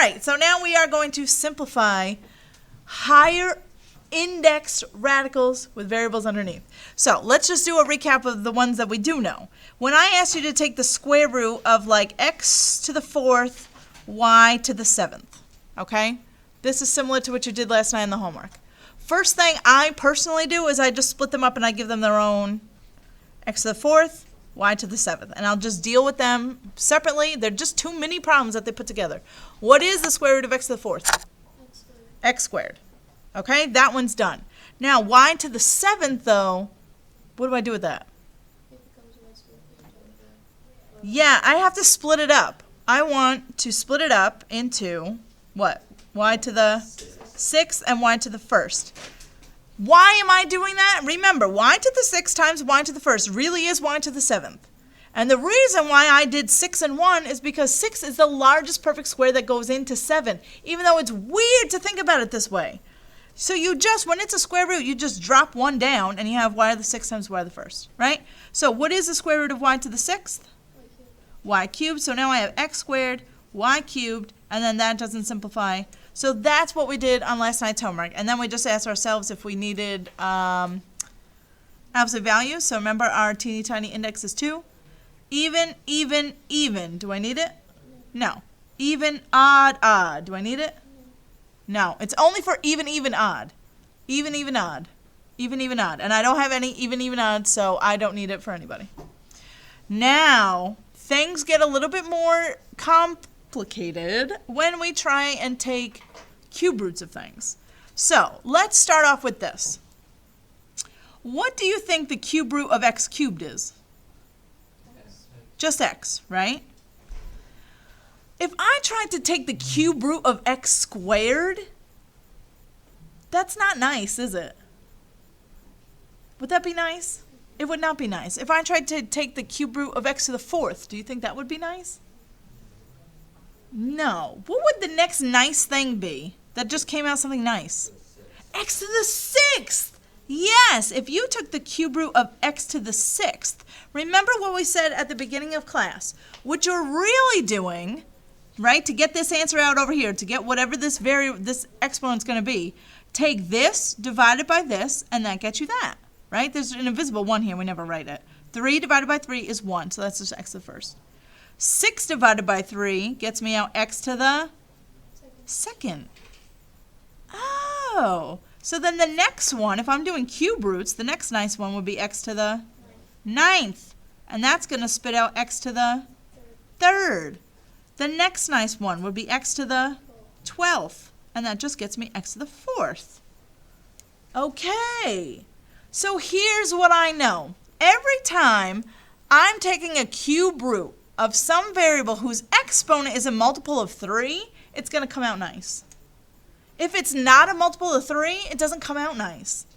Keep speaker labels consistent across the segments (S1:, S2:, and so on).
S1: right, so now we are going to simplify higher indexed radicals with variables underneath. So let's just do a recap of the ones that we do know. When I asked you to take the square root of like x to the 4th, y to the 7th, okay? This is similar to what you did last night in the homework. First thing I personally do is I just split them up and I give them their own x to the 4th, y to the 7th. And I'll just deal with them separately. They're just too many problems that they put together. What is the square root of x to the 4th? X squared. Okay, that one's done. Now, y to the 7th, though, what do I do with that? Yeah, I have to split it up. I want to split it up into what? Y to the 6th and y to the 1st. Why am I doing that? Remember, y to the 6th times y to the 1st really is y to the 7th. And the reason why I did 6 and 1 is because 6 is the largest perfect square that goes into 7, even though it's weird to think about it this way. So you just, when it's a square root, you just drop 1 down and you have y to the 6th times y to the 1st, right? So what is the square root of y to the 6th? Y cubed. So now I have x squared, y cubed, and then that doesn't simplify. So that's what we did on last night's homework. And then we just asked ourselves if we needed absolute values. So remember our teeny tiny index is 2. Even, even, even. Do I need it? No. Even, odd, odd. Do I need it? No. It's only for even, even, odd. Even, even, odd. Even, even, odd. And I don't have any even, even, odd, so I don't need it for anybody. Now, things get a little bit more complicated when we try and take cube roots of things. So, let's start off with this. What do you think the cube root of x cubed is? Just x, right? If I tried to take the cube root of x squared, that's not nice, is it? Would that be nice? It would not be nice. If I tried to take the cube root of x to the 4th, do you think that would be nice? No. What would the next nice thing be that just came out something nice? X to the 6th. Yes, if you took the cube root of x to the 6th, remember what we said at the beginning of class. What you're really doing, right, to get this answer out over here, to get whatever this exponent's going to be, take this divided by this, and that gets you that, right? There's an invisible 1 here. We never write it. 3 divided by 3 is 1, so that's just x to the 1st. 6 divided by 3 gets me out x to the 2nd. Oh, so then the next one, if I'm doing cube roots, the next nice one would be x to the 9th. And that's going to spit out x to the 3rd. The next nice one would be x to the 12th. And that just gets me x to the 4th. Okay. So here's what I know. Every time I'm taking a cube root of some variable whose exponent is a multiple of 3, it's going to come out nice. If it's not a multiple of 3, it doesn't come out nice.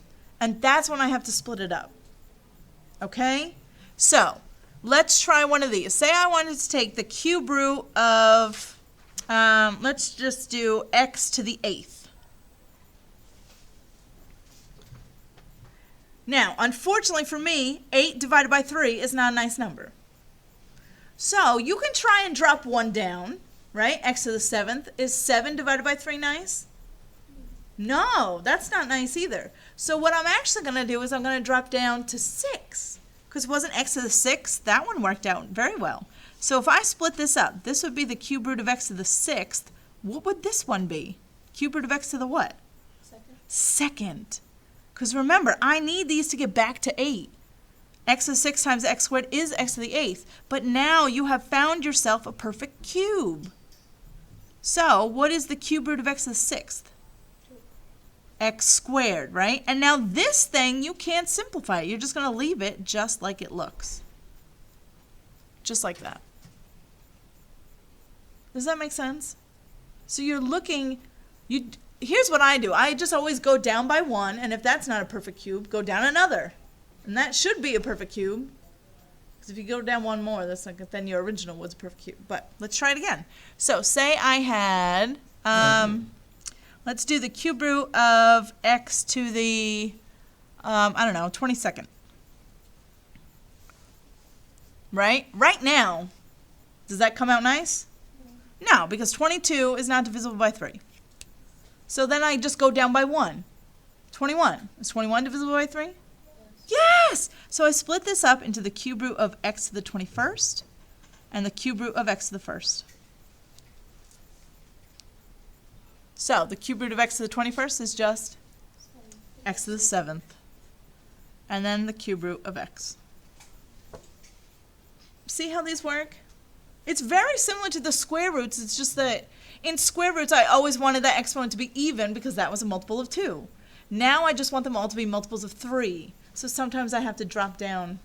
S1: And that's when I have to split it up. Okay? So, let's try one of these. Say I wanted to take the cube root of, let's just do x to the 8th. Now, unfortunately for me, 8 divided by 3 is not a nice number. So, you can try and drop 1 down, right? X to the 7th. Is 7 divided by 3 nice? No, that's not nice either. So what I'm actually going to do is I'm going to drop down to 6. Because it wasn't x to the 6th. That one worked out very well. So if I split this up, this would be the cube root of x to the 6th. What would this one be? Cube root of x to the what? 2nd. Because remember, I need these to get back to 8. X to the 6 times x squared is x to the 8th. But now you have found yourself a perfect cube. So what is the cube root of x to the 6th? X squared, right? And now this thing, you can't simplify it. You're just going to leave it just like it looks. Just like that. Does that make sense? So you're looking, here's what I do. I just always go down by 1, and if that's not a perfect cube, go down another. And that should be a perfect cube. Because if you go down 1 more, that's like, then your original was a perfect cube. But let's try it again. So say I had, let's do the cube root of x to the, I don't know, 22nd. Right? Right now, does that come out nice? No, because 22 is not divisible by 3. So then I just go down by 1. 21. Is 21 divisible by 3? Yes! So I split this up into the cube root of x to the 21st and the cube root of x to the 1st. So the cube root of x to the 21st is just x to the 7th. And then the cube root of x. See how these work? It's very similar to the square roots. It's just that in square roots, I always wanted that exponent to be even because that was a multiple of 2. Now I just want them all to be multiples of 3. So sometimes I have to drop down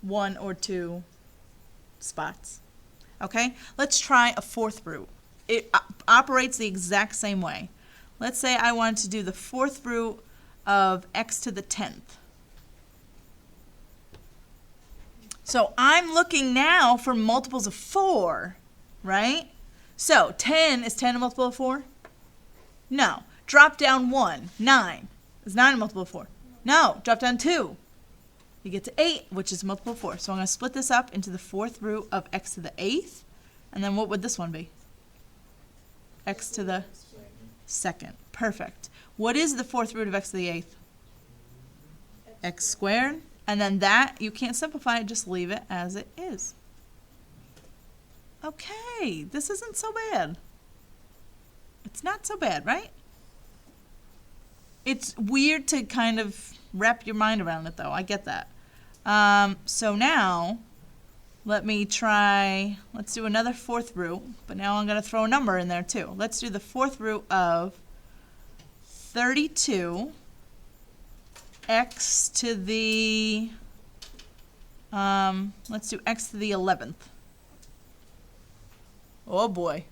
S1: 1 or 2 spots. Okay? Let's try a fourth root. It operates the exact same way. Let's say I wanted to do the fourth root of x to the 10th. So I'm looking now for multiples of 4, right? So 10, is 10 a multiple of 4? No. Drop down 1, 9. Is 9 a multiple of 4? No. Drop down 2. You get to 8, which is a multiple of 4. So I'm going to split this up into the fourth root of x to the 8th. And then what would this one be? X to the 2nd. Perfect. What is the fourth root of x to the 8th? X squared. And then that, you can't simplify it, just leave it as it is. Okay, this isn't so bad. It's not so bad, right? It's weird to kind of wrap your mind around it, though. I get that. So now, let me try, let's do another fourth root, but now I'm going to throw a number in there, too. Let's do the fourth root of 32 x to the, let's do x to the 11th. Oh boy.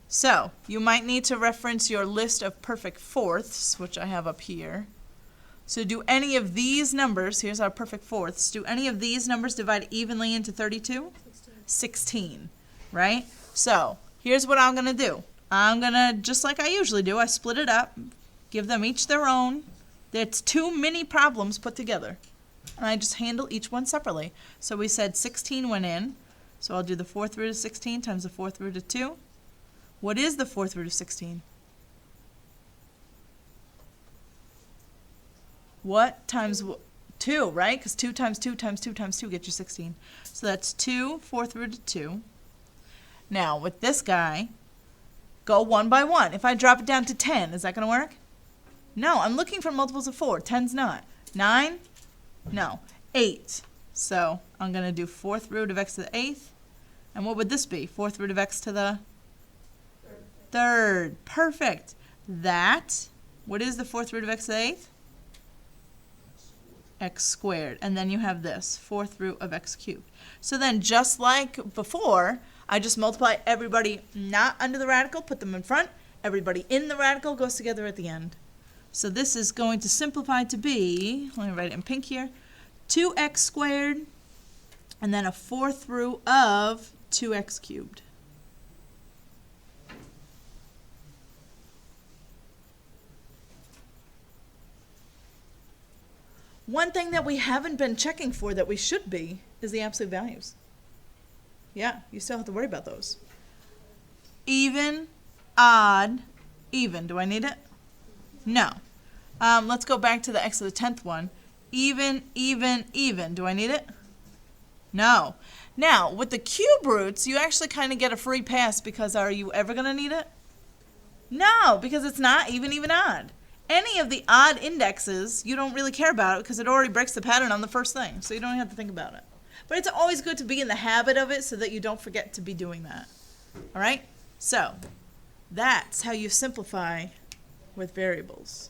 S1: So, you might need to reference your list of perfect fourths, which I have up here. So do any of these numbers, here's our perfect fourths, do any of these numbers divide evenly into 32? 16, right? So, here's what I'm going to do. I'm going to, just like I usually do, I split it up, give them each their own. It's 2 mini problems put together. And I just handle each one separately. So we said 16 went in. So I'll do the fourth root of 16 times the fourth root of 2. What is the fourth root of 16? What times 2, right? Because 2 times 2 times 2 times 2 gets you 16. So that's 2 fourth root of 2. Now, with this guy, go 1 by 1. If I drop it down to 10, is that going to work? No, I'm looking for multiples of 4. 10's not. 9? No. 8. So I'm going to do fourth root of x to the 8th. And what would this be? Fourth root of x to the 3rd. Perfect. That, what is the fourth root of x to the 8th? X squared. And then you have this, fourth root of x cubed. So then just like before, I just multiply everybody not under the radical, put them in front. Everybody in the radical goes together at the end. So this is going to simplify to be, let me write it in pink here, 2x squared, and then a fourth root of 2x cubed. One thing that we haven't been checking for that we should be is the absolute values. Yeah, you still have to worry about those. Even, odd, even. Do I need it? No. Let's go back to the x to the 10th one. Even, even, even. Do I need it? No. Now, with the cube roots, you actually kind of get a free pass because are you ever going to need it? No, because it's not even, even, odd. Any of the odd indexes, you don't really care about it because it already breaks the pattern on the first thing, so you don't have to think about it. But it's always good to be in the habit of it so that you don't forget to be doing that. All right? So, that's how you simplify with variables.